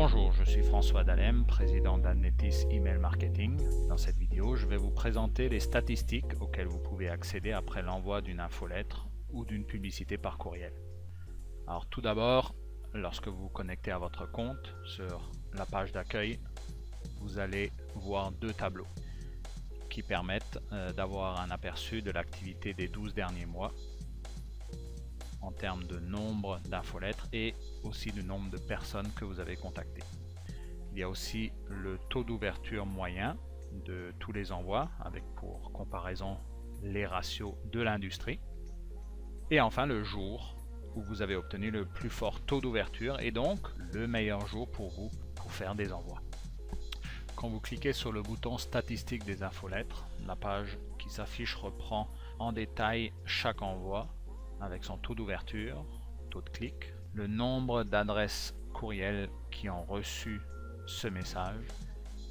Bonjour, je suis François Dalem, président d'Adnetis Email Marketing. Dans cette vidéo, je vais vous présenter les statistiques auxquelles vous pouvez accéder après l'envoi d'une infolettre ou d'une publicité par courriel. Alors tout d'abord, lorsque vous vous connectez à votre compte, sur la page d'accueil, vous allez voir deux tableaux qui permettent d'avoir un aperçu de l'activité des 12 derniers mois en termes de nombre d'infolettres et aussi du nombre de personnes que vous avez contactées. Il y a aussi le taux d'ouverture moyen de tous les envois avec pour comparaison les ratios de l'industrie. Et enfin le jour où vous avez obtenu le plus fort taux d'ouverture et donc le meilleur jour pour vous pour faire des envois. Quand vous cliquez sur le bouton statistiques des infolettres, la page qui s'affiche reprend en détail chaque envoi avec son taux d'ouverture, taux de clic, le nombre d'adresses courriel qui ont reçu ce message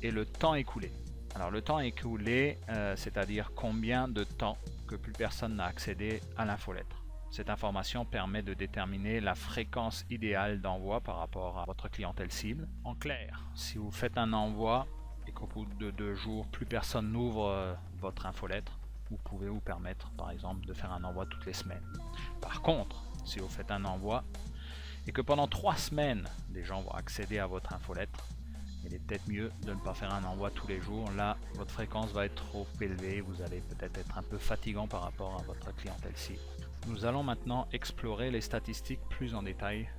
et le temps écoulé. Alors le temps écoulé, c'est-à-dire combien de temps que plus personne n'a accédé à l'infolettre. Cette information permet de déterminer la fréquence idéale d'envoi par rapport à votre clientèle cible. En clair, si vous faites un envoi et qu'au bout de 2 jours, plus personne n'ouvre votre infolettre, vous pouvez vous permettre par exemple de faire un envoi toutes les semaines. Par contre, si vous faites un envoi et que pendant 3 semaines, les gens vont accéder à votre infolettre, il est peut-être mieux de ne pas faire un envoi tous les jours. Là, votre fréquence va être trop élevée, vous allez peut-être être un peu fatigant par rapport à votre clientèle cible. Nous allons maintenant explorer les statistiques plus en détail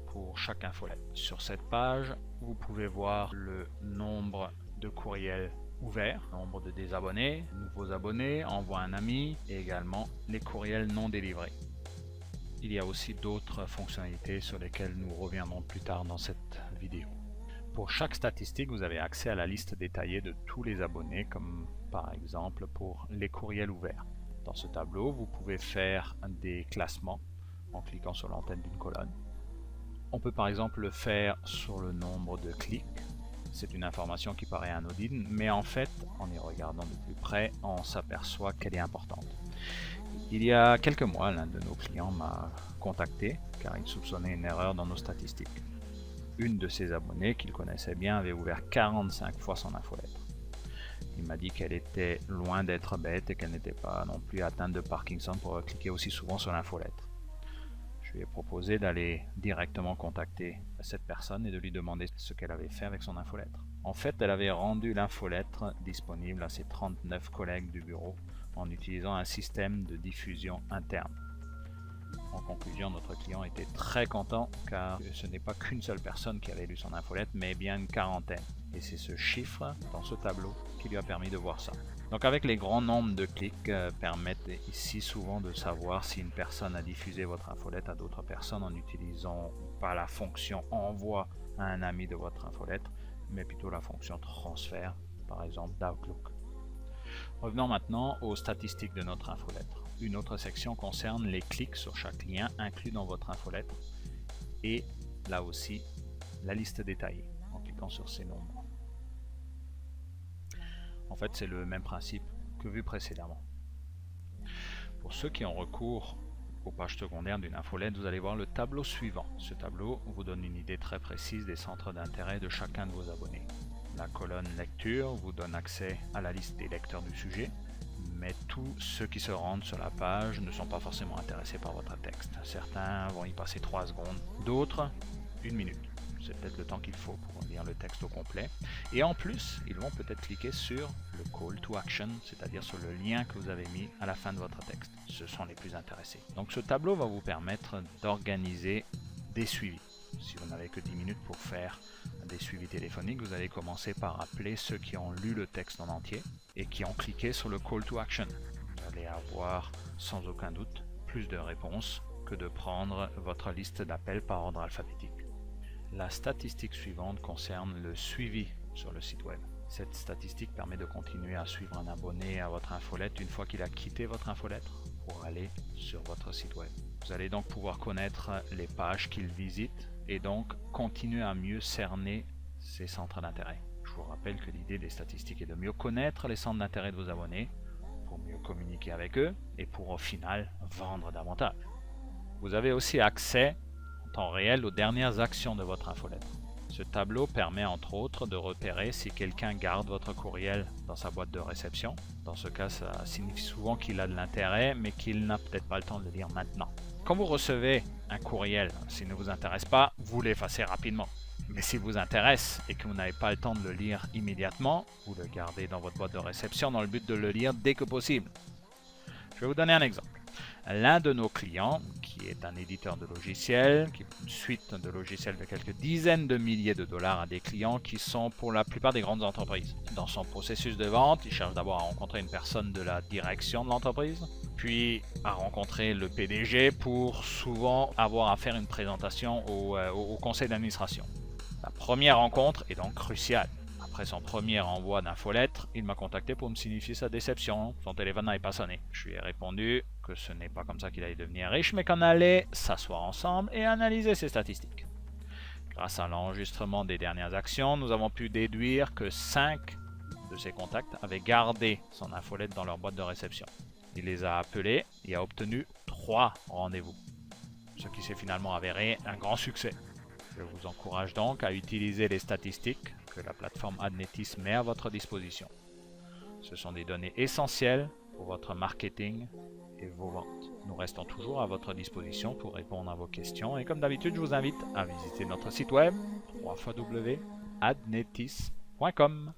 pour chaque infolette. Sur cette page, vous pouvez voir le nombre de courriels ouverts, nombre de désabonnés, nouveaux abonnés, envoi un ami et également les courriels non délivrés. Il y a aussi d'autres fonctionnalités sur lesquelles nous reviendrons plus tard dans cette vidéo. Pour chaque statistique, vous avez accès à la liste détaillée de tous les abonnés, comme par exemple pour les courriels ouverts. Dans ce tableau, vous pouvez faire des classements en cliquant sur l'antenne d'une colonne. On peut par exemple le faire sur le nombre de clics. C'est une information qui paraît anodine, mais en fait, en y regardant de plus près, on s'aperçoit qu'elle est importante. Il y a quelques mois, l'un de nos clients m'a contacté car il soupçonnait une erreur dans nos statistiques. Une de ses abonnés qu'il connaissait bien avait ouvert 45 fois son infolettre. Il m'a dit qu'elle était loin d'être bête et qu'elle n'était pas non plus atteinte de Parkinson pour cliquer aussi souvent sur l'infolettre. Je lui ai proposé d'aller directement contacter cette personne et de lui demander ce qu'elle avait fait avec son infolettre. En fait, elle avait rendu l'infolettre disponible à ses 39 collègues du bureau en utilisant un système de diffusion interne. En conclusion, notre client était très content car ce n'est pas qu'une seule personne qui avait lu son infolette, mais bien une quarantaine. Et c'est ce chiffre dans ce tableau qui lui a permis de voir ça. Donc avec les grands nombres de clics permettent ici souvent de savoir si une personne a diffusé votre infolette à d'autres personnes en n'utilisant pas la fonction envoi à un ami de votre infolettre, mais plutôt la fonction transfert, par exemple d'Outlook. Revenons maintenant aux statistiques de notre infolettre. Une autre section concerne les clics sur chaque lien inclus dans votre infolettre et là aussi la liste détaillée en cliquant sur ces nombres. En fait, c'est le même principe que vu précédemment. Pour ceux qui ont recours aux pages secondaires d'une infolette, vous allez voir le tableau suivant. Ce tableau vous donne une idée très précise des centres d'intérêt de chacun de vos abonnés. La colonne lecture vous donne accès à la liste des lecteurs du sujet, mais tous ceux qui se rendent sur la page ne sont pas forcément intéressés par votre texte. Certains vont y passer 3 secondes, d'autres 1 minute. C'est peut-être le temps qu'il faut pour lire le texte au complet. Et en plus, ils vont peut-être cliquer sur le call to action, c'est-à-dire sur le lien que vous avez mis à la fin de votre texte. Ce sont les plus intéressés. Donc ce tableau va vous permettre d'organiser des suivis. Si vous n'avez que 10 minutes pour faire des suivis téléphoniques, vous allez commencer par appeler ceux qui ont lu le texte en entier et qui ont cliqué sur le call to action. Vous allez avoir sans aucun doute plus de réponses que de prendre votre liste d'appels par ordre alphabétique. La statistique suivante concerne le suivi sur le site web. Cette statistique permet de continuer à suivre un abonné à votre infolette une fois qu'il a quitté votre infolettre pour aller sur votre site web. Vous allez donc pouvoir connaître les pages qu'il visite et donc continuer à mieux cerner ses centres d'intérêt. Je vous rappelle que l'idée des statistiques est de mieux connaître les centres d'intérêt de vos abonnés pour mieux communiquer avec eux et pour au final vendre davantage. Vous avez aussi accès en temps réel aux dernières actions de votre infolettre. Ce tableau permet entre autres de repérer si quelqu'un garde votre courriel dans sa boîte de réception. Dans ce cas, ça signifie souvent qu'il a de l'intérêt, mais qu'il n'a peut-être pas le temps de le lire maintenant. Quand vous recevez un courriel, s'il ne vous intéresse pas, vous l'effacez rapidement. Mais s'il vous intéresse et que vous n'avez pas le temps de le lire immédiatement, vous le gardez dans votre boîte de réception dans le but de le lire dès que possible. Je vais vous donner un exemple. L'un de nos clients, qui est un éditeur de logiciels, qui est une suite de logiciels de quelques dizaines de milliers de dollars à des clients qui sont pour la plupart des grandes entreprises. Dans son processus de vente, il cherche d'abord à rencontrer une personne de la direction de l'entreprise, puis à rencontrer le PDG pour souvent avoir à faire une présentation au conseil d'administration. La première rencontre est donc cruciale. Après son premier envoi d'infolettre, il m'a contacté pour me signifier sa déception. Son téléphone n'avait pas sonné. Je lui ai répondu que ce n'est pas comme ça qu'il allait devenir riche, mais qu'on allait s'asseoir ensemble et analyser ses statistiques. Grâce à l'enregistrement des dernières actions, nous avons pu déduire que 5 de ses contacts avaient gardé son infolettre dans leur boîte de réception. Il les a appelés et a obtenu 3 rendez-vous, ce qui s'est finalement avéré un grand succès. Je vous encourage donc à utiliser les statistiques que la plateforme Adnetis met à votre disposition. Ce sont des données essentielles pour votre marketing et vos ventes. Nous restons toujours à votre disposition pour répondre à vos questions et comme d'habitude, je vous invite à visiter notre site web www.adnetis.com.